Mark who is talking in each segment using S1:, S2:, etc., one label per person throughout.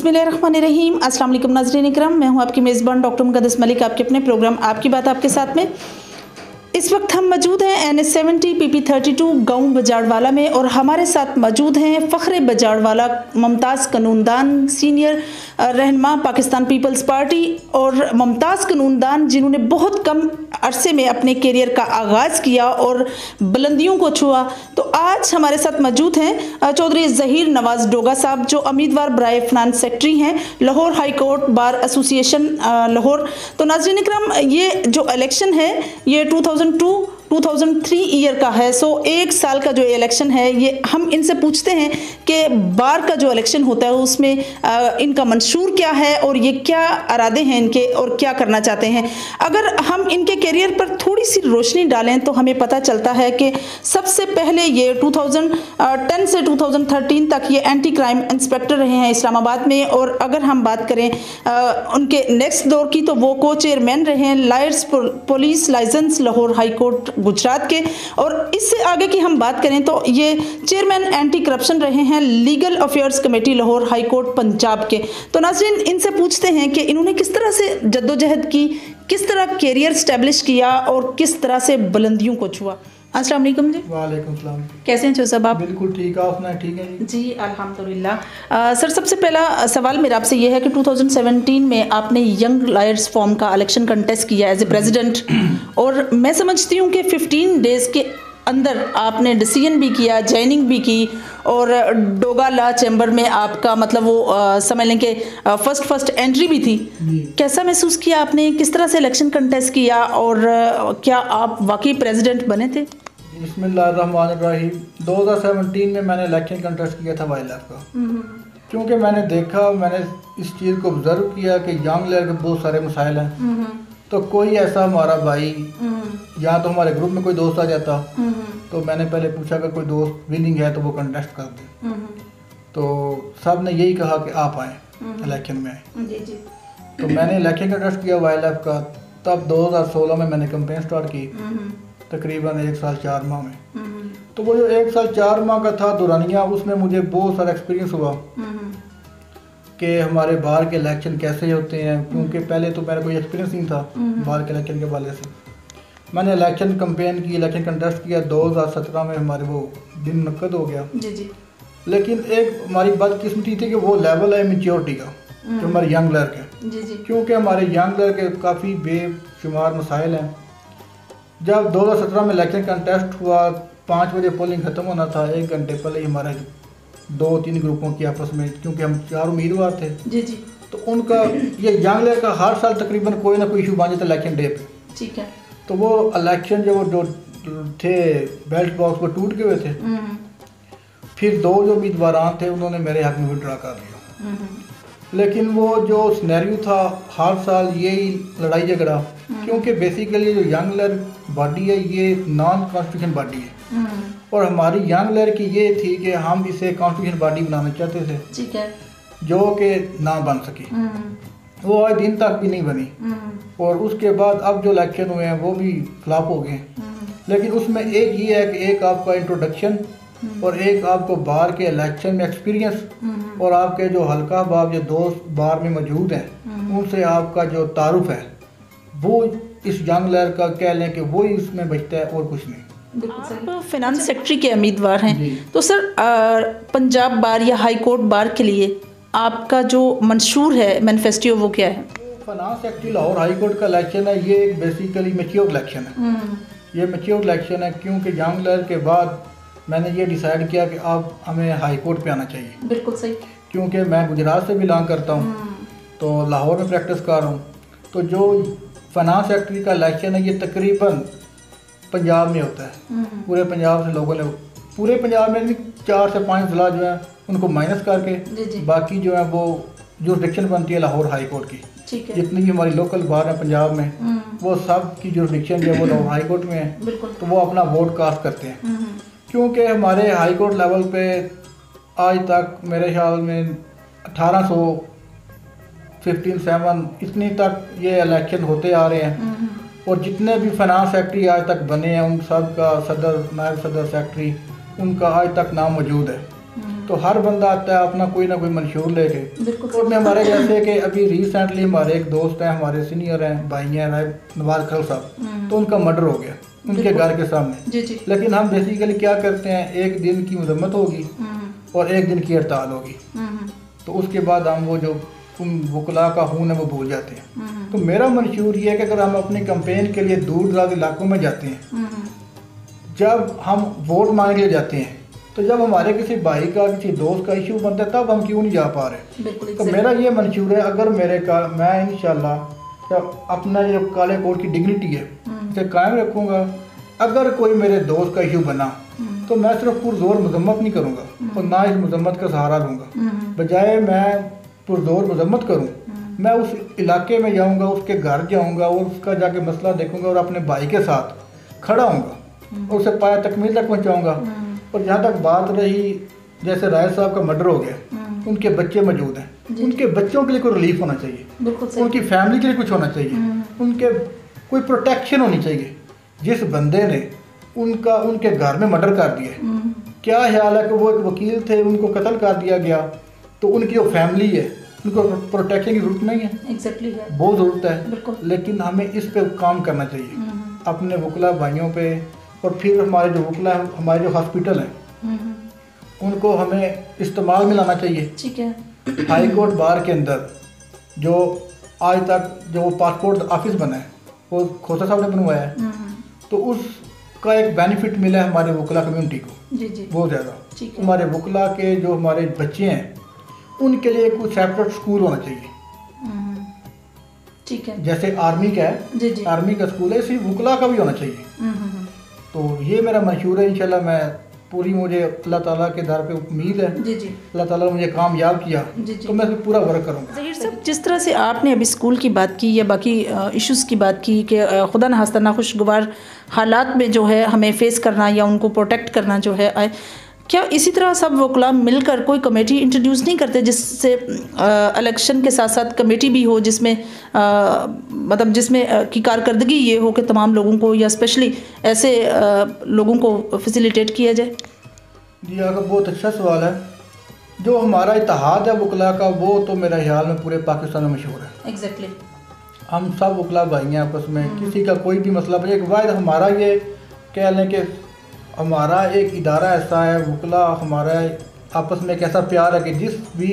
S1: बिस्मिल्लाहिर्रहमानिर्रहीम। अस्सलाम वालेकुम नाज़रीन इकराम, मैं हूं आपकी मेज़बान डॉक्टर मुक़द्दस मलिक, आपके अपने प्रोग्राम आपकी बात आपके साथ में। इस वक्त हम मौजूद हैं NH70 PP32 गाँव बजाड़वाला में और हमारे साथ मौजूद हैं फ़ख्र बजाड़वाला मुमताज़ कानूनदान, सीनियर रहनुमा पाकिस्तान पीपल्स पार्टी और मुमताज़ कानूनदान जिन्होंने बहुत कम अरसे में अपने करियर का आगाज़ किया और बुलंदियों को छुआ। तो आज हमारे साथ मौजूद हैं चौधरी ज़हीर नवाज़ डोगा साहब, जो उम्मीदवार बराए फ़िनांस सेक्रेटरी हैं Lahore high court bar association Lahore. तो नाज़रीन इकराम, ये जो इलेक्शन है ये 2002-2003 ईयर का है। सो एक साल का जो इलेक्शन है, ये हम इनसे पूछते हैं कि बार का जो इलेक्शन होता है उसमें इनका मंशूर क्या है और ये क्या इरादे हैं इनके और क्या करना चाहते हैं। अगर हम इनके करियर पर थोड़ी सी रोशनी डालें तो हमें पता चलता है कि सबसे पहले ये 2010 से 2013 तक ये एंटी क्राइम इंस्पेक्टर रहे हैं इस्लामाबाद में। और अगर हम बात करें उनके नेक्स्ट दौर की, तो वो को चेयरमैन रहे हैं lawyers police license Lahore high court Gujarat के। और इससे आगे की हम बात करें तो ये चेयरमैन एंटी करप्शन रहे हैं legal affairs committee Lahore high court Punjab के। तो नाज़रीन, इनसे पूछते हैं कि इन्होंने किस तरह से जद्दोजहद की, किस तरह करियर स्टैब्लिश किया और किस तरह से बुलंदियों को छुआ। अस्सलाम वालेकुम जी।
S2: वालेकुम सलाम।
S1: कैसे हैं साहब आप?
S2: बिल्कुल ठीक है, आपने ठीक है
S1: जी अल्हम्दुलिल्लाह। सर, सबसे पहला सवाल मेरा आपसे ये है कि 2017 में आपने यंग लायर्स फॉर्म का इलेक्शन कंटेस्ट किया एज ए प्रेसिडेंट, और मैं समझती हूँ कि 15 डेज़ के अंदर आपने डिसीजन भी किया, ज्वाइनिंग भी की और डोगा लॉ चैम्बर में आपका मतलब वो समझ लें कि फर्स्ट एंट्री भी थी। कैसा महसूस किया आपने, किस तरह से इलेक्शन कंटेस्ट किया और क्या आप वाकई प्रेसिडेंट बने थे?
S2: बिस्मिल्लाहिर्रहमानिर्रहीम। 2017 में मैंने इलेक्शन कंटेस्ट किया था वाइल्ड का, क्योंकि मैंने देखा, मैंने इस चीज़ को ऑब्जर्व किया कि यंग लेयर के बहुत सारे मसाइल हैं। तो कोई ऐसा हमारा भाई या तो हमारे ग्रुप में कोई दोस्त आ जाता, तो मैंने पहले पूछा कि कोई दोस्त विनिंग है तो वो कंटेस्ट कर दे। तो सब ने यही कहा कि आप आए, इलेक्शन में आए। तो मैंने इलेक्शन कंटेस्ट किया वाइल्ड लाइफ का। तब 2016 में मैंने कैंपेन स्टार्ट की, तकरीबन 1 साल 4 माह में। तो वो जो 1 साल 4 माह का था दौरानिया, उसमें मुझे बहुत सारा एक्सपीरियंस हुआ कि हमारे बाहर के इलेक्शन कैसे होते हैं, क्योंकि पहले तो मेरा कोई एक्सपीरियंस नहीं था बाहर के इलेक्शन के हवाले से। मैंने इलेक्शन कैंपेन की, इलेक्शन कंटेस्ट किया। 2017 में हमारे वो दिन मुनक्कद हो गया।
S1: जी।
S2: लेकिन एक हमारी बदकिस्मती थी कि वो लेवल है मेच्योरिटी का जो हमारे यंग लड़के के, क्योंकि हमारे यंग लड़के के काफ़ी बेशुमार मसाइल हैं। जब 2017 में इलेक्शन कंटेस्ट हुआ, 5 बजे पोलिंग ख़त्म होना था, 1 घंटे पहले ही हमारे 2-3 ग्रुपों की आपस में, क्योंकि हम 4 उम्मीदवार थे। जी। तो उनका ये यंग लड़का का हर साल तकरीबन कोई ना कोई इशू बन जाता इलेक्शन डे पे। ठीक है। तो वो इलेक्शन जो थे बैलेट बॉक्स वो टूट गए हुए थे। फिर 2 जो उम्मीदवार थे उन्होंने मेरे हक में विड्रॉ कर दिया। लेकिन वो जो सिनेरियो था हर साल यही लड़ाई झगड़ा, क्योंकि बेसिकली जो यंग लर बॉडी है ये नॉन कॉन्स्टिट्यूशन बॉडी है, और हमारी यंग लर की ये थी कि हम इसे कॉन्स्टिट्यूशन बॉडी बनाना चाहते थे। ठीक है। जो कि ना बन सकी, वो आज दिन तक भी नहीं बनी। और उसके बाद अब जो इलेक्शन हुए हैं वो भी फ्लॉप हो गए। लेकिन उसमें एक ये है कि एक आपका इंट्रोडक्शन और एक आपको बाहर के इलेक्शन में एक्सपीरियंस, और आपके जो हल्का बाप जो दोस्त बाहर में मौजूद हैं उनसे आपका जो तारुफ है वो इस यंग लेयर का कह लें कि वो ही इसमें बचता है और कुछ नहीं।
S1: आप फिनांस सेक्रेटरी के उम्मीदवार हैं, तो सर पंजाब बार या हाई कोर्ट बार के लिए आपका जो मंशूर है मैनिफेस्टो वो क्या है?
S2: Finance secretary Lahore high court का इलेक्शन है, ये एक बेसिकली मैच्योर इलेक्शन है। ये मैच्योर इलेक्शन है क्योंकि यंग लेयर के बाद मैंने ये डिसाइड किया कि अब हमें हाई कोर्ट पे आना चाहिए। बिल्कुल सही। क्योंकि मैं गुजरात से बिलोंग करता हूँ, तो लाहौर में प्रैक्टिस कर रहा हूँ। तो जो फाइनेंस सेक्रेटरी का इलेक्शन है ये तकरीबन पंजाब में होता है। पूरे पंजाब से लोगों ने, पूरे पंजाब में भी 4 से 5 जिला जो है उनको माइनस करके बाकी जो है वो जुरिडिक्शन बनती है लाहौर हाई कोर्ट की। जितनी भी हमारी लोकल बार है पंजाब में वो सब की जुरिडिक्शन जो है वो लाहौर हाई कोर्ट में है। तो वो अपना वोट कास्ट करते हैं। क्योंकि हमारे हाई कोर्ट लेवल पे आज तक मेरे ख्याल में 1815-7 इतनी तक ये इलेक्शन होते आ रहे हैं। और जितने भी फाइनेंस सेक्रेटरी आज तक बने हैं उन सब का सदर, नायब सदर, सेक्रेटरी, उनका आज तक नाम मौजूद है। तो हर बंदा आता है अपना कोई ना कोई मंशूर लेके। कोर्ट में हमारे जैसे कि अभी रिसेंटली हमारे एक दोस्त हैं, हमारे सीनियर हैं, भाई हैं नवाज खल साहब, तो उनका मर्डर हो गया उनके घर के सामने। लेकिन हम बेसिकली क्या करते हैं, एक दिन की मजम्मत होगी और एक दिन की हड़ताल होगी, तो उसके बाद हम वो जो वकला का खून है वो भूल जाते हैं। तो मेरा मंशूर ये है कि अगर हम अपनी कैंपेन के लिए दूर दराज इलाकों में जाते हैं, जब हम वोट मांगने के लिए जाते हैं, तो जब हमारे किसी भाई का किसी दोस्त का इशू बनता है तब हम क्यों नहीं जा पा रहे। तो मेरा ये मंशूर है, अगर मैं इंशाल्लाह अपना जो काले कोट की डिग्निटी है उसे कायम रखूँगा। अगर कोई मेरे दोस्त का इशू बना तो मैं सिर्फ पुरजोर मजम्मत नहीं करूँगा और ना इस मजम्मत का सहारा लूँगा, बजाय मैं पुरजोर मजम्मत करूँ, मैं उस इलाके में जाऊँगा, उसके घर जाऊँगा और उसका जाके मसला देखूँगा और अपने भाई के साथ खड़ा हूँगा और उसे पाया तकमील तक पहुँचाऊँगा। और जहाँ तक बात रही, जैसे राय साहब का मर्डर हो गया, उनके बच्चे मौजूद हैं, उनके बच्चों के लिए कोई रिलीफ होना चाहिए, उनकी फैमिली के लिए कुछ होना चाहिए, उनके कोई प्रोटेक्शन होनी चाहिए। जिस बंदे ने उनके घर में मर्डर कर दिया, क्या ख्याल है कि वो एक वकील थे, उनको कत्ल कर दिया गया, तो उनकी जो फैमिली है उनको प्रोटेक्शन की जरूरत नहीं है।
S1: एग्जैक्टली है,
S2: बहुत ज़रूरत है, लेकिन हमें इस पे काम करना चाहिए अपने वकला भाइयों पे। और फिर हमारे जो वकला हैं, हमारे जो हॉस्पिटल हैं, उनको हमें इस्तेमाल में लाना चाहिए।
S1: ठीक है।
S2: हाई कोर्ट बार के अंदर जो आज तक जो पासपोर्ट ऑफिस बना है वो खोसा साहब ने बनवाया है, तो उसका एक बेनिफिट मिला है हमारे वकला कम्युनिटी को बहुत ज़्यादा। हमारे वकला के जो हमारे बच्चे हैं उनके लिए कुछ सेपरेट स्कूल होना चाहिए।
S1: ठीक है।
S2: जैसे आर्मी का है, आर्मी का स्कूल है, इसी वकला का भी होना चाहिए। तो ये मेरा मंशूर है, इंशाल्लाह मैं पूरी, मुझे अल्लाह ताला के दर पे उम्मीद है, अल्लाह ताला ने मुझे कामयाब किया, तो मैं पूरा वर्क करूँगा।
S1: ज़हीर साहब, जिस तरह से आपने अभी स्कूल की बात की या बाकी इश्यूज़ की बात की कि खुदा न खास्ता नाखुशगवार हालात में जो है हमें फेस करना या उनको प्रोटेक्ट करना जो है आए, क्या इसी तरह सब वकला मिलकर कोई कमेटी इंट्रोड्यूस नहीं करते जिससे इलेक्शन के साथ साथ कमेटी भी हो, जिसमें मतलब जिसमें की कारकर्दगी ये हो कि तमाम लोगों को या स्पेशली ऐसे लोगों को फैसिलिटेट किया जाए?
S2: जी आपका बहुत अच्छा सवाल है। जो हमारा इत्तेहाद है वकला का, वो तो मेरे ख्याल में पूरे पाकिस्तान में मशहूर है।
S1: एग्जैक्टली।
S2: हम सब वकला भाई हैं आपस में, किसी का कोई भी मसला एक वायद हमारा ये कह लें कि हमारा एक इदारा ऐसा है, वकला हमारा आपस में एक ऐसा प्यार है कि जिस भी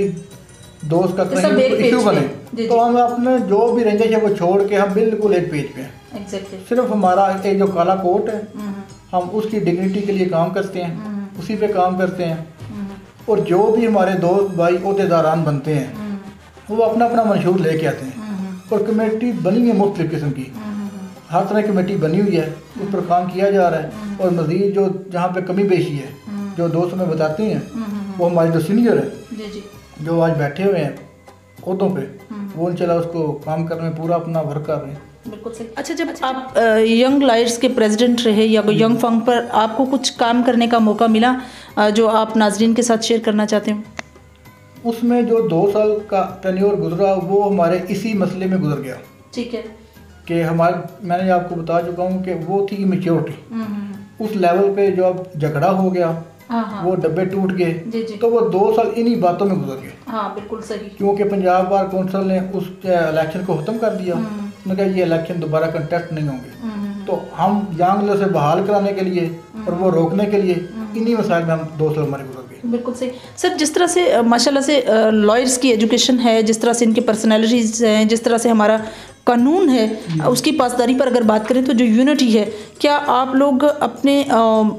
S2: दोस्त का कहीं इशू बने तो हम अपने जो भी रंजिश है वो छोड़ के हम बिल्कुल एक पेज पे हैं। सिर्फ हमारा एक जो काला कोट है, हम उसकी डिग्निटी के लिए काम करते हैं, उसी पे काम करते हैं। और जो भी हमारे दोस्त भाई ओहदेदारान बनते हैं वो अपना अपना मंशूर लेके आते हैं। और कमेटी बनी है मुख्तलिफ किस्म की, हर तरह की कमेटी बनी हुई है, उस पर काम किया जा रहा है। और मज़ीद जो जहाँ पे कमी पेशी है, जो दोस्त हमें बताते हैं, वो हमारे जो सीनियर है जो आज बैठे हुए हैं ओहदों पे, वो इंशाल्लाह उसको काम करने में पूरा अपना वर्क कर रहे हैं।
S1: बिल्कुल सही। अच्छा, जब आप यंग लाइट्स के प्रेसिडेंट रहे या यंग फंग पर आपको कुछ काम करने का मौका मिला जो आप नाजरीन के साथ शेयर करना चाहते हैं?
S2: उसमें जो 2 साल का टेन्योर गुजरा वो हमारे इसी मसले में गुजर गया।
S1: ठीक है।
S2: कि मैंने आपको बता चुका हूँ कि वो थी इमेच्योरिटी। उस लेवल पे जो अब झगड़ा हो गया, वो डब्बे टूट गए, तो वो 2 साल इन्हीं बातों में गुजर गए।
S1: हाँ, बिल्कुल सही।
S2: क्योंकि पंजाब बार कौंसिल ने उस इलेक्शन को ख़त्म कर दिया, उन्होंने कहा ये इलेक्शन दोबारा कंटेस्ट नहीं होंगे। तो हम यंग से बहाल कराने के लिए और वो रोकने के लिए इन्हीं मसाइल में हम 2 साल हमारे गुजर गए।
S1: बिल्कुल सही। सर, जिस तरह से माशाल्लाह से लॉयर्स की एजुकेशन है, जिस तरह से इनकी पर्सनैलिटीज़ हैं, जिस तरह से हमारा कानून है, उसकी पासदारी पर अगर बात करें तो जो यूनिटी है, क्या आप लोग अपने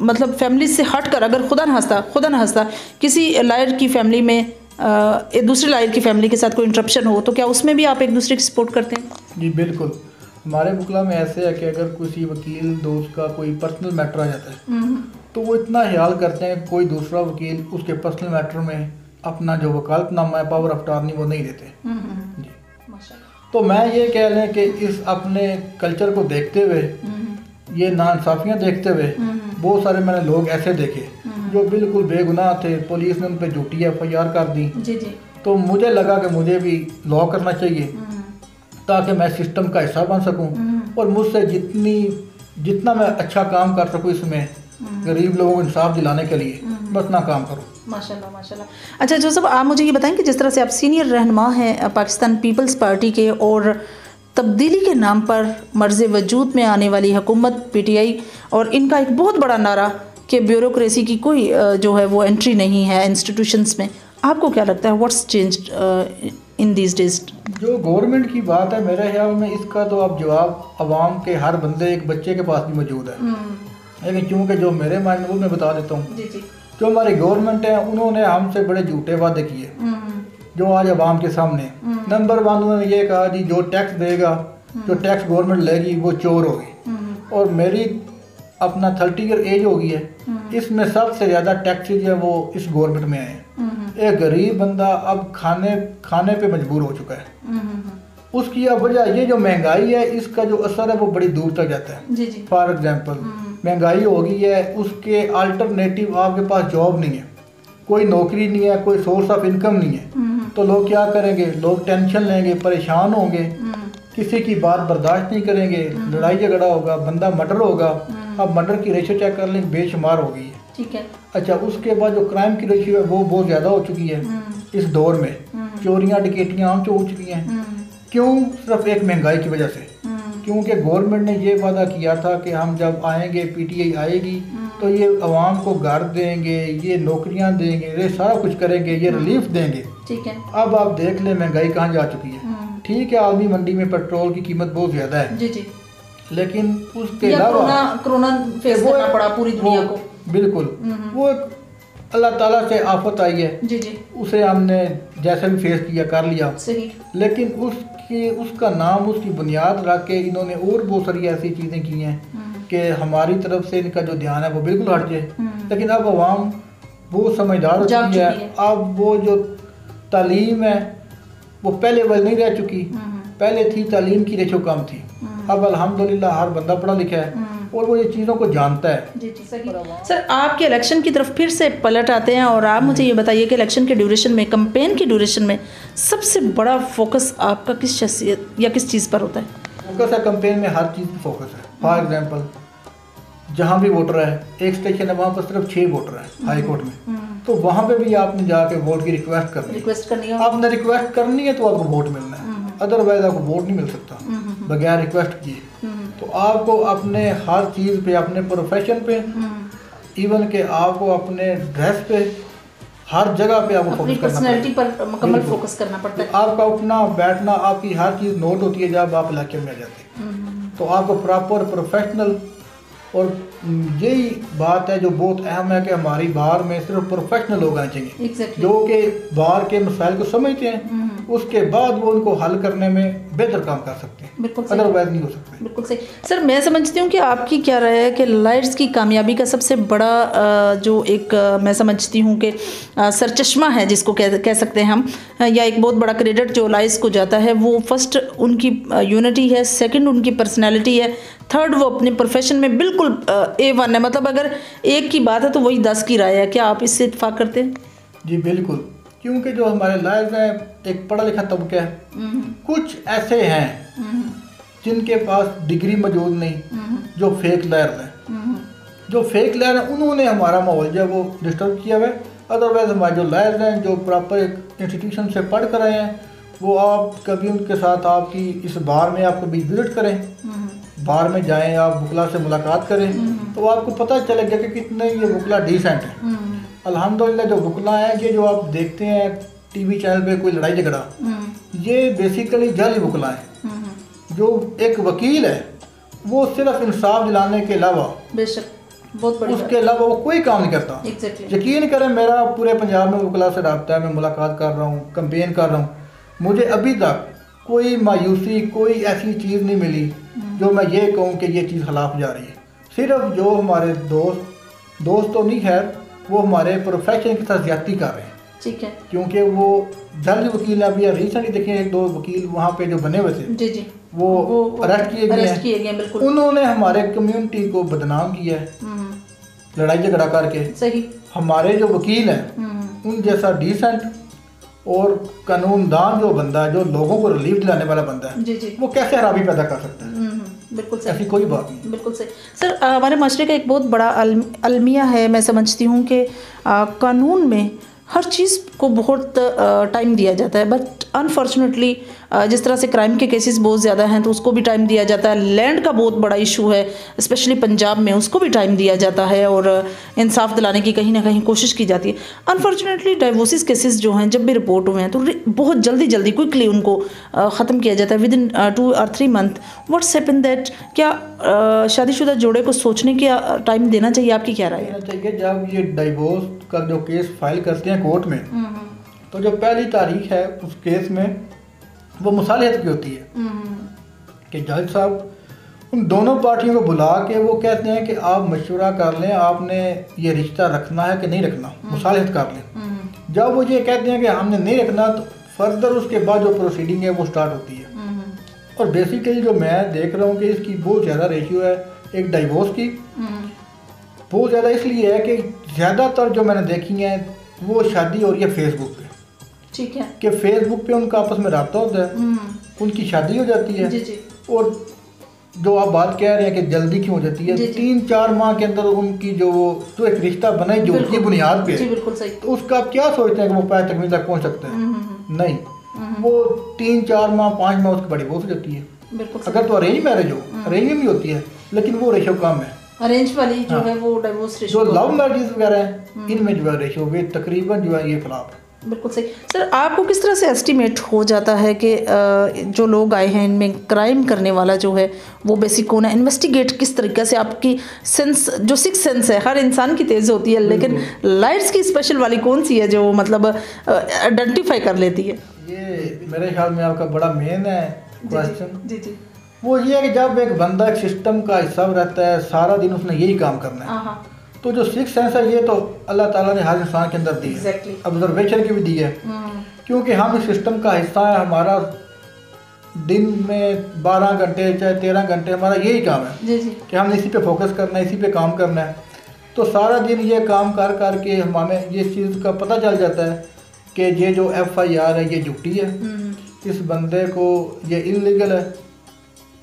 S1: मतलब फैमिली से हटकर अगर खुदा न हंसता किसी लायर की फैमिली में एक दूसरे लायर की फैमिली के साथ कोई इंटरप्शन हो तो क्या उसमें भी आप एक दूसरे की सपोर्ट करते हैं?
S2: जी बिल्कुल। हमारे वकला में ऐसे है कि अगर किसी वकील दोस्त का कोई पर्सनल मैटर आ जाता है तो वो इतना ख्याल करते हैं कि कोई दूसरा वकील उसके पर्सनल मैटर में अपना जो वकालतनामा है, पावर ऑफ अटॉर्नी, वो नहीं देते। जी तो मैं ये कह लें कि इस अपने कल्चर को देखते हुए, ये नाइंसाफियाँ देखते हुए, बहुत सारे मैंने लोग ऐसे देखे जो बिल्कुल बेगुनाह थे, पुलिस ने उन पर झूठी FIR कर दी। तो मुझे लगा कि मुझे भी लॉ करना चाहिए ताकि मैं सिस्टम का हिस्सा बन सकूं और मुझसे जितना मैं अच्छा काम कर सकूं इसमें गरीब लोगों को इंसाफ दिलाने के लिए, बस ना काम करो।
S1: माशाल्लाह माशाल्लाह। अच्छा जोसेफ, आप मुझे ये बताएं कि जिस तरह से आप सीनियर रहनुमा हैं पाकिस्तान पीपल्स पार्टी के, और तब्दीली के नाम पर मर्ज़ वजूद में आने वाली हुकूमत PTI, और इनका एक बहुत बड़ा नारा कि ब्यूरोक्रेसी की कोई जो है वो एंट्री नहीं है इंस्टीट्यूशंस में, आपको क्या लगता है what's changed in these days?
S2: जो गवर्नमेंट की बात है, मेरे ख्याल में इसका तो अब जवाब अवाम के हर बंदे, एक बच्चे के पास भी मौजूद है। लेकिन क्योंकि जो मेरे माइंड में, वो मैं बता देता हूँ। जो हमारी गवर्नमेंट है, उन्होंने हमसे बड़े झूठे वादे किए जो आज अवाम के सामने। नंबर 1 उन्होंने ये कहा जी जो टैक्स देगा, जो टैक्स गवर्नमेंट लेगी वो चोर होगी। और मेरी अपना 30 ईयर एज हो गई है, इसमें सबसे ज़्यादा टैक्सेज है वो इस गवर्नमेंट में आए हैं। एक गरीब बंदा अब खाने पे मजबूर हो चुका है। उसकी अब वजह ये जो महंगाई है, इसका जो असर है वो बड़ी दूर तक जाता है। फॉर एग्जाम्पल महंगाई हो गई है, उसके अल्टरनेटिव आपके पास जॉब नहीं है, कोई नौकरी नहीं है, कोई सोर्स ऑफ इनकम नहीं है, तो लोग क्या करेंगे? लोग टेंशन लेंगे, परेशान होंगे, किसी की बात बर्दाश्त नहीं करेंगे, लड़ाई झगड़ा होगा, बंदा मर्डर होगा। अब मर्डर की रेशियो चेक कर लें, बेशुमार हो गई है। ठीक है। अच्छा, उसके बाद जो क्राइम की रेशियो है वो बहुत ज़्यादा हो चुकी है इस दौर में। चोरियाँ डकैतियाँ आम हो चुकी हैं। क्यों? सिर्फ एक महंगाई की वजह से। क्योंकि गवर्नमेंट ने ये वादा किया था कि हम जब आएंगे, PTI आएगी तो ये अवाम को घर देंगे, ये नौकरियां देंगे, ये सारा कुछ करेंगे, ये रिलीफ देंगे। ठीक है। अब आप देख लें महंगाई कहाँ जा चुकी है। ठीक है, आलमी मंडी में पेट्रोल की कीमत बहुत ज़्यादा है, जी, लेकिन उसके अलावा
S1: कोरोना फेस करना पड़ा पूरी दुनिया को।
S2: बिल्कुल, वो एक अल्लाह ताला से आफत आई है, जी जी, उसे हमने जैसे भी फेस किया, कर लिया। सही। लेकिन उसका नाम, उसकी बुनियाद रख के इन्होंने और बहुत सारी ऐसी चीज़ें की हैं कि हमारी तरफ से इनका जो ध्यान है वो बिल्कुल हट जाए। लेकिन अब अवाम बहुत समझदार हो चुकी है। अब वो जो तालीम है वो पहले वाली नहीं रह चुकी। पहले थी तालीम की रेशो कम थी, अब अल्हम्दुलिल्लाह हर बंदा पढ़ा लिखा है और वो ये चीज़ों को जानता है। जी जी, सही।
S1: सर, आपके इलेक्शन की तरफ फिर से पलट आते हैं और आप मुझे ये बताइए कि इलेक्शन के ड्यूरेशन में, कैंपेन की ड्यूरेशन में सबसे बड़ा फोकस आपका किस शख्सियत या किस चीज़ पर होता है?
S2: फोकस है कैंपेन में, हर चीज़ पर फोकस है। फॉर एग्जाम्पल, जहाँ भी वोटर है, एक स्टेशन है वहाँ पर सिर्फ 6 वोटर हैं हाई कोर्ट में, तो वहाँ पे भी आपने जाके वोट की रिक्वेस्ट करनी है। आपने रिक्वेस्ट करनी है तो आपको वोट मिलना है, अदरवाइज आपको वोट नहीं मिल सकता बगैर रिक्वेस्ट किए। तो आपको अपने हर चीज़ पे, अपने प्रोफेशन पे, इवन के आपको अपने ड्रेस पे, हर जगह पे आपको फोकस
S1: पर्सनैलिटी पर मुकम्मल फोकस करना पड़ता है।
S2: आपका उठना बैठना, आपकी हर चीज़ नोट होती है जब आप इलाके में आ जाते हैं। तो आपको प्रॉपर प्रोफेशनल, और यही बात है जो बहुत अहम है कि हमारी बार में सिर्फ प्रोफेशनल लोग आने चाहिए, जो कि बार के मसाइल को समझते हैं, उसके बाद वो उनको हल करने में बेहतर काम कर सकते हैं, बिल्कुल अदरवाइज नहीं हो सकते।
S1: बिल्कुल सही। सर, मैं समझती हूँ कि आपकी क्या राय है कि लाइट्स की कामयाबी का सबसे बड़ा जो एक मैं समझती हूँ कि सरचश्मा है जिसको कह सकते हैं हम, या एक बहुत बड़ा क्रेडिट जो लाइट्स को जाता है, वो फर्स्ट उनकी यूनिटी है, सेकंड उनकी पर्सनैलिटी है, थर्ड वो अपने प्रोफेशन में बिल्कुल A1 है। मतलब अगर एक की बात है तो वही 10 की राय है। क्या आप इससे इत्तेफाक करते हैं?
S2: जी बिल्कुल, क्योंकि जो हमारे लायर्स हैं एक पढ़ा लिखा तबका है, कुछ ऐसे हैं जिनके पास डिग्री मौजूद नहीं, जो फेक लायर्स हैं। जो फेक लायर हैं उन्होंने हमारा माहौल जो है वो डिस्टर्ब किया हुआ है। अदरवाइज हमारे जो लायर्स हैं जो प्रॉपर एक इंस्टीट्यूशन से पढ़ कर आए हैं, वो आप कभी उनके साथ आपकी इस बार में आप कभी विजिट करें, बार में जाएं, आप वकला से मुलाकात करें, तो आपको पता चलेगा कि कितने ये वकला डिसेंट है। अल्हम्दुलिल्लाह जो वकला हैं, ये जो आप देखते हैं टीवी चैनल पे कोई लड़ाई झगड़ा, ये बेसिकली जाली वकला है। जो एक वकील है वो सिर्फ इंसाफ दिलाने के अलावा, बेशक बहुत बड़ी उसके अलावा वो कोई काम नहीं करता। यकीन करें, मेरा पूरे पंजाब में वकला से रब्ता है, मैं मुलाकात कर रहा हूँ, कैंपेन कर रहा हूँ, मुझे अभी तक कोई मायूसी, कोई ऐसी चीज़ नहीं मिली जो मैं ये कहूँ कि ये चीज़ खिलाफ जा रही है। सिर्फ जो हमारे दोस्त तो नहीं, खैर वो हमारे प्रोफेशन के साथ ज्यादती कर रहे हैं। ठीक है, क्योंकि वो जल्द वकील अभी रिसेंटली देखे, 1-2 वकील वहाँ पे जो बने हुए थे, जी जी, वो अरेस्ट किए गए हैं। उन्होंने हमारे कम्युनिटी को बदनाम किया है लड़ाई झगड़ा करके। सही। हमारे जो वकील हैं उन जैसा डिसेंट और कानूनदान जो बंदा है, जो लोगों को रिलीफ दिलाने वाला बंदा है, जी जी, वो कैसे खराबी पैदा कर सकता है?
S1: बिल्कुल सही,
S2: ऐसी कोई बात नहीं।
S1: बिल्कुल सही सर। हमारे माशरे का एक बहुत बड़ा अलमिया है, मैं समझती हूँ कि कानून में हर चीज़ को बहुत टाइम दिया जाता है, बट अनफॉर्चुनेटली जिस तरह से क्राइम के केसेस बहुत ज़्यादा हैं तो उसको भी टाइम दिया जाता है। लैंड का बहुत बड़ा इशू है स्पेशली पंजाब में, उसको भी टाइम दिया जाता है और इंसाफ दिलाने की कहीं ना कहीं कोशिश की जाती है। अनफॉर्चुनेटली डाइवोर्सिस केसेस जो हैं जब भी रिपोर्ट हुए हैं तो बहुत जल्दी जल्दी क्विकली उनको ख़त्म किया जाता है विद इन 2 और 3 मंथ। व्हाट्स हैपन दैट, क्या शादीशुदा जोड़े को सोचने की टाइम देना चाहिए? आपकी क्या राय है?
S2: चाहिए जब ये डाइवोर्स का जो केस फाइल करते हैं कोर्ट में, तो जो पहली तारीख है उस केस में वो मुसालिहत की होती है कि जज साहब उन दोनों पार्टियों को बुला के वो कहते हैं कि आप मशवरा कर लें, आपने ये रिश्ता रखना है कि नहीं रखना, मुसालिहत कर लें। जब वो ये कहते हैं कि हमने नहीं रखना तो फर्दर उसके बाद जो प्रोसीडिंग है वो स्टार्ट होती है। और बेसिकली जो मैं देख रहा हूँ कि इसकी बहुत ज़्यादा रेशियो है एक डाइवोर्स की, बहुत ज़्यादा इसलिए है कि ज़्यादातर जो मैंने देखी हैं वो शादी हो रही है फेसबुक पे।
S1: ठीक है
S2: कि फेसबुक पे उनका आपस में रब्ता होता है, उनकी शादी हो जाती है।
S1: जी जी।
S2: और जो आप बात कह रहे हैं कि जल्दी क्यों हो जाती है, 3-4 माह के अंदर उनकी जो एक रिश्ता बनाई जो उसकी बुनियाद पे,
S1: बिल्कुल सही, तो
S2: उसका आप क्या सोचते हैं कि वो पैर तकमील तक पहुंच सकता है? नहीं, वो 3-4 माह 5 माह उसकी बड़ी बहुत हो जाती है। अगर तो अरेंज मैरिज हो, अरेंज में भी होती है लेकिन वो रेशो कम है।
S1: अरेंज वाली जो है वो डाइवोर्स रेशो,
S2: जो लव मैरिज वगैरह है इनमें जो है रेशो वे तकरीबन जो है ये खिलाफ है।
S1: बिल्कुल सही सर। आपको किस तरह से एस्टिमेट हो जाता है कि जो लोग आए हैं इनमें क्राइम करने वाला जो है वो बेसिक कौन है? इन्वेस्टिगेट किस तरीके से? आपकी सेंस जो 6 सेंस है हर इंसान की तेज़ होती है, लेकिन लाइट्स की स्पेशल वाली कौन सी है जो मतलब आइडेंटिफाई कर लेती है?
S2: ये मेरे ख्याल में आपका बड़ा मेन है क्वेश्चन।
S1: जी जी।
S2: वो ये है कि जब एक बंदा एक सिस्टम का हिस्सा रहता है, सारा दिन उसने यही काम करना है, तो जो 6 सेंस है ये तो अल्लाह ताला ने हर इंसान के अंदर दी है, ऑब्जर्वेशन की भी दी है। क्योंकि हम इस सिस्टम का हिस्सा है, हमारा दिन में 12 घंटे चाहे 13 घंटे हमारा यही काम है
S1: जी जी।
S2: कि हमने इसी पे फोकस करना है, इसी पे काम करना है। तो सारा दिन ये काम कर करके हमें ये चीज़ का पता चल जाता है कि ये जो FIR है ये झूठी है, इस बंदे को ये इलीगल है,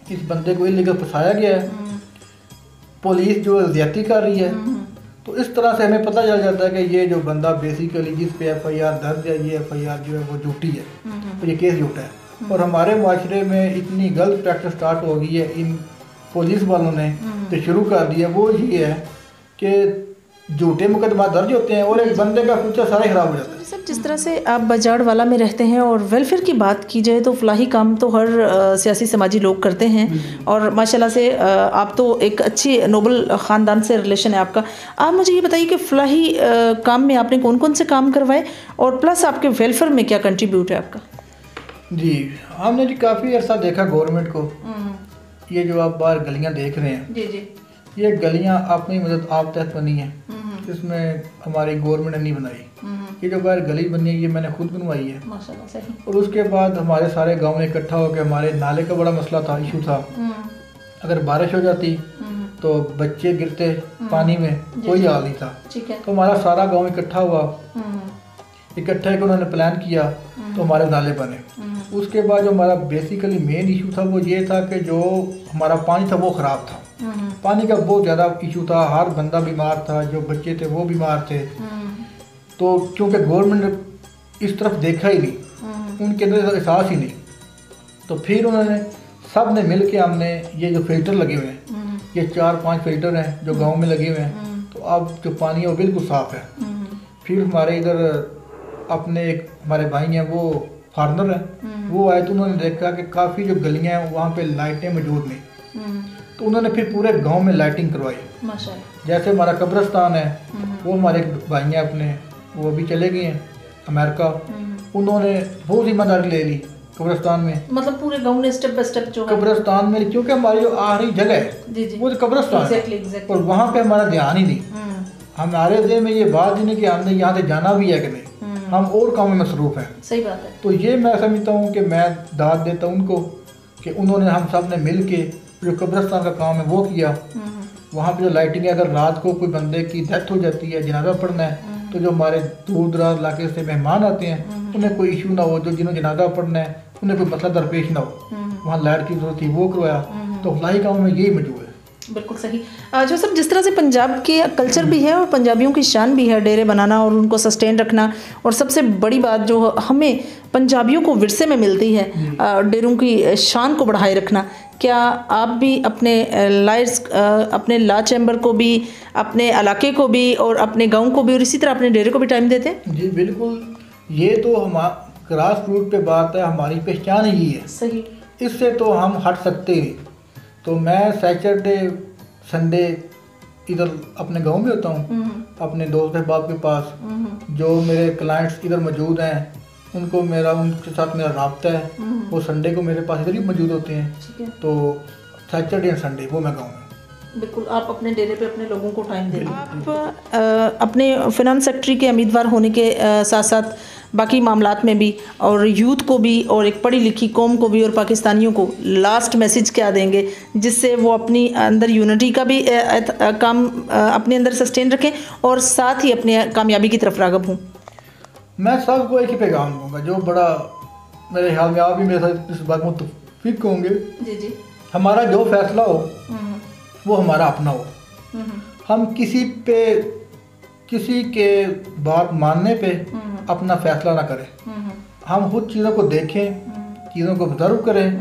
S2: इस बंदे को इलीगल फंसाया गया है, पुलिस जो ज्यादती कर रही है। तो इस तरह से हमें पता चल जाता है कि ये जो बंदा बेसिकली जिस पे FIR दर्ज है ये FIR जो है वो झूठी है, तो ये केस झूठा है। और हमारे माशरे में इतनी गलत प्रैक्टिस स्टार्ट हो गई है इन पुलिस वालों ने तो शुरू कर दिया, वो ये है कि झूठे मुकदमा दर्ज होते हैं और एक बंदे का फ्यूचर सारा खराब हो जाता है।
S1: सब जिस तरह से आप बजाड़वाला में रहते हैं और वेलफेयर की बात की जाए तो फलाही काम तो हर सियासी समाजी लोग करते हैं और माशाल्लाह से आप तो एक अच्छी नोबल ख़ानदान से रिलेशन है आपका। आप मुझे ये बताइए कि फलाही काम में आपने कौन कौन से काम करवाए और प्लस आपके वेलफेयर में क्या कंट्रीब्यूट है आपका? जी
S2: हमने जी काफ़ी अर्सा देखा गवर्नमेंट को, ये जो आप बाहर गलियाँ देख रहे हैं
S1: जी जी,
S2: ये गलियाँ अपनी मदद आप तहत बनी है, इसमें हमारी गवर्नमेंट ने नहीं बनाई। ये जो बाहर गली बनी है ये मैंने खुद बनवाई है
S1: माशाल्लाह सही। और
S2: उसके बाद हमारे सारे गांव में इकट्ठा होकर, हमारे नाले का बड़ा मसला था, इशू था, अगर बारिश हो जाती तो बच्चे गिरते पानी में, कोई हाल नहीं था। तो हमारा सारा गाँव इकट्ठा हुआ, इकट्ठा होकर उन्होंने प्लान किया तो हमारे नाले बने। उसके बाद जो हमारा बेसिकली मेन इशू था वो ये था कि जो हमारा पानी था वो ख़राब था, पानी का बहुत ज़्यादा इशू था, हर बंदा बीमार था, जो बच्चे थे वो बीमार थे। तो क्योंकि गवर्नमेंट इस तरफ देखा ही नहीं, उनके अंदर एहसास ही नहीं, तो फिर उन्होंने सब ने मिल के हमने ये जो फिल्टर लगे हुए हैं, ये 4-5 फिल्टर हैं जो गांव में लगे हुए हैं, तो अब जो पानी है वो बिल्कुल साफ़ है। फिर हमारे इधर अपने एक हमारे भाई हैं वो फार्मर हैं, वो आए तो उन्होंने देखा कि काफ़ी जो गलियाँ हैं वहाँ पे लाइटें मौजूद नहीं, तो उन्होंने फिर पूरे गांव में लाइटिंग करवाई माशाल्लाह। जैसे हमारा कब्रिस्तान है, वो हमारे भाई हैं अपने, वो अभी चले गए हैं अमेरिका, उन्होंने बहुत जिम्मेदारी ले ली कब्रिस्तान में, मतलब पूरे गांव ने स्टेप बाय स्टेप जो कब्रिस्तान में, क्योंकि हमारी जो आखिरी जगह है वो तो कब्रिस्तान है और वहाँ पे हमारा ध्यान ही नहीं, हमारे दिल में ये बात ही नहीं कि हमने यहाँ से जाना भी है कि नहीं, हम और काम में मसरूफ़ हैं। सही बात है। तो ये मैं समझता हूँ कि मैं दाद देता हूँ उनको कि उन्होंने हम सब ने मिल के जो कब्रिस्तान का काम है वो किया। वहाँ पे जो लाइटिंग है, अगर रात को कोई बंदे की डेथ हो जाती है, जनाजा पढ़ना है, तो जो हमारे दूर दराज इलाके से मेहमान आते हैं उन्हें कोई इशू ना हो, जो जिन्होंने जनाजा पढ़ना है उन्हें कोई मसला दरपेश ना हो, वहाँ लाइट की जरूरत थी वो करवाया। तो फलाही गाँव में यही मौजूद है।
S1: बिल्कुल सही। जो सब जिस तरह से पंजाब के कल्चर भी है और पंजाबियों की शान भी है डेरे बनाना और उनको सस्टेन रखना, और सबसे बड़ी बात जो हमें पंजाबियों को विरसे में मिलती है डेरों की शान को बढ़ाए रखना, क्या आप भी अपने लायर्स, अपने लॉ चैम्बर को भी, अपने इलाके को भी और अपने गांव को भी और इसी तरह अपने डेरे को भी टाइम देते हैं?
S2: जी बिल्कुल, ये तो हमारा ग्रास रूट पे बात है, हमारी पहचान ही है।
S1: सही। इससे
S2: तो हम हट सकते नहीं। तो मैं सैटरडे संडे इधर अपने गांव में होता हूँ, अपने दोस्त अहबाब के पास। जो मेरे क्लाइंट्स इधर मौजूद हैं उनके साथ मेरा राब्ता है, वो संडे को मेरे पास इधर ही मौजूद होते हैं। तो सैटरडे एंड संडे वो मैं गाँव में।
S1: बिल्कुल, आप अपने डेरे पे अपने लोगों को टाइम दें। आप अपने फिनांस सेक्रेटरी के उम्मीदवार होने के साथ साथ बाकी मामलात में भी और यूथ को भी और एक पढ़ी लिखी कौम को भी और पाकिस्तानियों को लास्ट मैसेज क्या देंगे जिससे वो अपनी अंदर यूनिटी का भी काम अपने अंदर सस्टेन रखें और साथ ही अपने कामयाबी की तरफ राग़िब हों?
S2: मैं सबको एक ही पैगाम दूँगा, जो बड़ा मेरे ख्याल में आप भी मेरे साथ इस बात में मुत्तफिक होंगे।
S1: जी।
S2: हमारा जो फैसला हो वो हमारा अपना हो। हम किसी के बात मानने पे अपना फैसला ना करें। हम खुद चीज़ों को देखें, चीज़ों को ऑब्जर्व करें,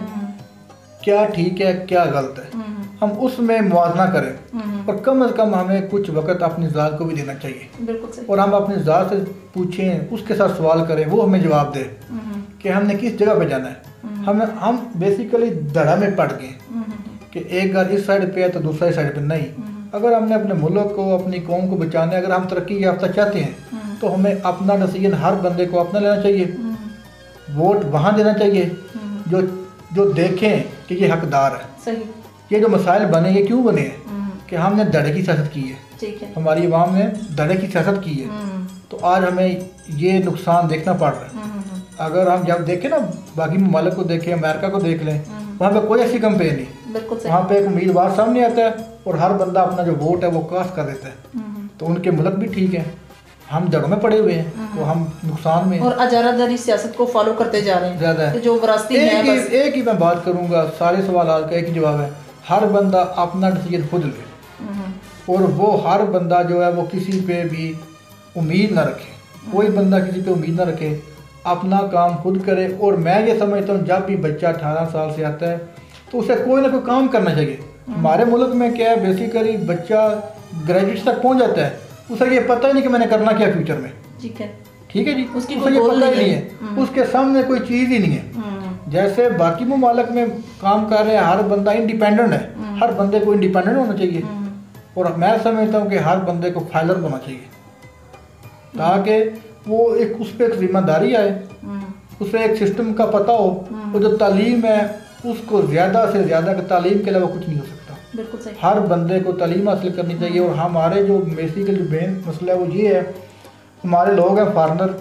S2: क्या ठीक है क्या गलत है, हम उसमें मुआवजा करें। और कम से कम हमें कुछ वक्त अपनी ज़ात को भी देना चाहिए। और हम अपनी ज़ात से पूछें, उसके साथ सवाल करें, वो हमें जवाब दे कि हमने किस जगह पे जाना है। हम बेसिकली धड़ा में पड़ गए कि एक घर इस साइड पे है तो दूसरी साइड पे नहीं। अगर हमने अपने मुल्क को, अपनी कौम को बचाना है, अगर हम तरक्की याफ्ता चाहते हैं तो हमें अपना डिसीजन हर बंदे को अपना लेना चाहिए। वोट वहाँ देना चाहिए जो देखें कि ये हकदार है।
S1: सही।
S2: ये जो मसाइल बने ये क्यों बने हैं कि हमने धड़े की सियासत की है, हमारी आवाम ने धड़े की सियासत की है, तो आज हमें ये नुकसान देखना पड़ रहा है। अगर हम जब देखें ना, बाकी ममालिक को देखें, अमेरिका को देख लें, वहाँ पे कोई ऐसी कंपेन नहीं। वहाँ पे एक उम्मीदवार सामने आता है और हर बंदा अपना जो वोट है वो कास्ट कर देता है। तो उनके मुल्क भी ठीक है, हम जड़ों में पड़े हुए हैं, तो हम नुकसान में
S1: और अजारादारी सियासत को फॉलो करते जा रहे हैं
S2: ज़्यादा है।
S1: जो विरासती है,
S2: एक ही मैं बात करूँगा, सारे सवाल का एक ही जवाब है, हर बंदा अपना डिसीजन खुद ले। और वो हर बंदा जो है वो किसी पे भी उम्मीद ना रखे, कोई बंदा किसी पे उम्मीद ना रखे, अपना काम खुद करे। और मैं ये समझता हूँ जब भी बच्चा 18 साल से आता है तो उसे कोई ना कोई काम करना चाहिए। हमारे मुल्क में क्या है, बेसिकली बच्चा ग्रेजुएट तक पहुँच जाता है, उसे ये पता ही नहीं कि मैंने करना क्या फ्यूचर में। ठीक है जी, उसे ये पता ही नहीं है, उसके सामने कोई चीज़ ही नहीं है। जैसे बाकी ममालिक में काम कर रहे हैं, हर बंदा इंडिपेंडेंट है, हर बंदे को इंडिपेंडेंट होना चाहिए। और मैं समझता हूँ कि हर बंदे को फाइलर होना चाहिए ताकि वो एक उस पर एक जिम्मेदारी आए, उसे एक सिस्टम का पता हो। और जो तालीम है उसको ज़्यादा से ज़्यादा, तालीम के अलावा कुछ नहीं हो सकता।
S1: बिल्कुल सही।
S2: हर बंदे को तालीम हासिल करनी चाहिए। और हमारे जो बेसिकली जो मेन मसला है वो ये है, हमारे लोग हैं फॉरनर,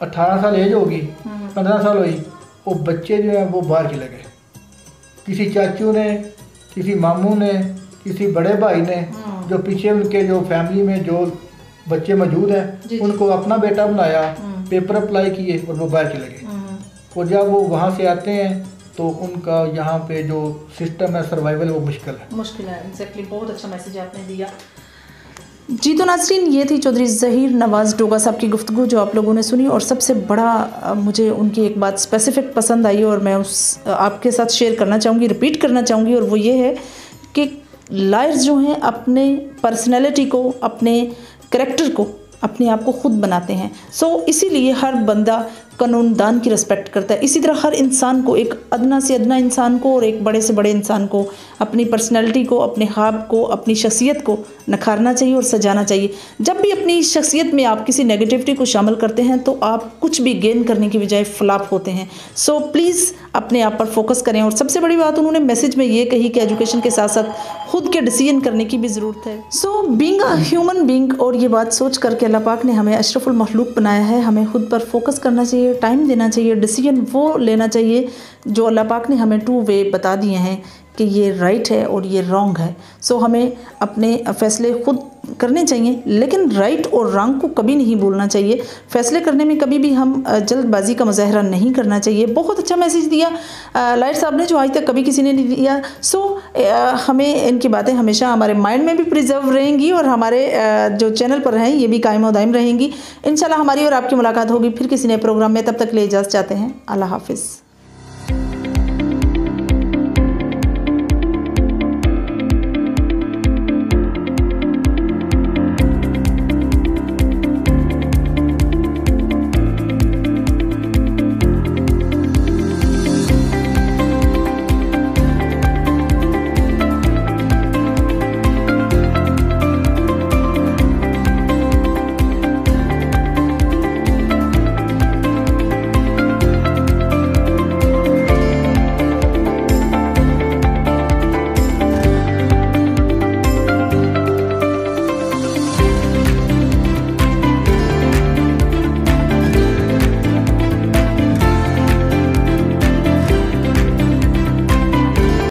S2: 18 साल एज होगी, 15 साल हुई, वो बच्चे जो हैं वो बाहर चले गए। किसी चाचू ने, किसी मामू ने, किसी बड़े भाई ने, जो पीछे उनके जो फैमिली में जो बच्चे मौजूद हैं उनको अपना बेटा बनाया, पेपर अप्लाई किए और वो बाहर चले गए। और जब वो वहाँ से आते हैं तो उनका यहाँ पे जो सिस्टम है सर्वाइवल वो मुश्किल है।
S1: एग्जैक्टली, बहुत अच्छा मैसेज आपने दिया। जी तो नाज़रीन, ये थी चौधरी ज़हीर नवाज़ डोगा साहब की गुफ्तगू जो आप लोगों ने सुनी। और सबसे बड़ा मुझे उनकी एक बात स्पेसिफिक पसंद आई और मैं उस आपके साथ शेयर करना चाहूँगी, रिपीट करना चाहूँगी, और वो ये है कि लायर्स जो हैं अपने पर्सनैलिटी को, अपने करैक्टर को, अपने आप को खुद बनाते हैं। इसीलिए हर बंदा कानूनदान की रिस्पेक्ट करता है। इसी तरह हर इंसान को, एक अदना से अदना इंसान को और एक बड़े से बड़े इंसान को अपनी पर्सनैलिटी को, अपने ख्वाब को, अपनी शख्सियत को नखारना चाहिए और सजाना चाहिए। जब भी अपनी शख्सियत में आप किसी नेगेटिविटी को शामिल करते हैं तो आप कुछ भी गेन करने की बजाय फ्लॉप होते हैं। प्लीज़ अपने आप पर फोकस करें। और सबसे बड़ी बात उन्होंने मैसेज में ये कही कि एजुकेशन के साथ साथ खुद के डिसीजन करने की भी ज़रूरत है। बीइंग अ ह्यूमन बीइंग, और ये बात सोच करके अल्लाह पाक ने हमें अशरफुल मखलूक बनाया है, हमें खुद पर फोकस करना चाहिए चाहिए, टाइम देना चाहिए, डिसीजन वो लेना चाहिए जो अल्लाह पाक ने हमें 2 वे बता दिए हैं कि ये राइट है और ये रॉन्ग है। सो हमें अपने फ़ैसले खुद करने चाहिए, लेकिन राइट और रॉन्ग को कभी नहीं भूलना चाहिए। फ़ैसले करने में कभी भी हम जल्दबाजी का मुजाहरा नहीं करना चाहिए। बहुत अच्छा मैसेज दिया लाइट साहब ने, जो आज तक कभी किसी ने नहीं दिया। सो हमें इनकी बातें हमेशा हमारे माइंड में भी प्रिजर्व रहेंगी और हमारे जो चैनल पर हैं ये भी कायम और दायम रहेंगी। इंशाल्लाह हमारी और आपकी मुलाकात होगी फिर किसी नए प्रोग्राम में। तब तक ले इजाज़त चाहते हैं। अल्लाह हाफिज़।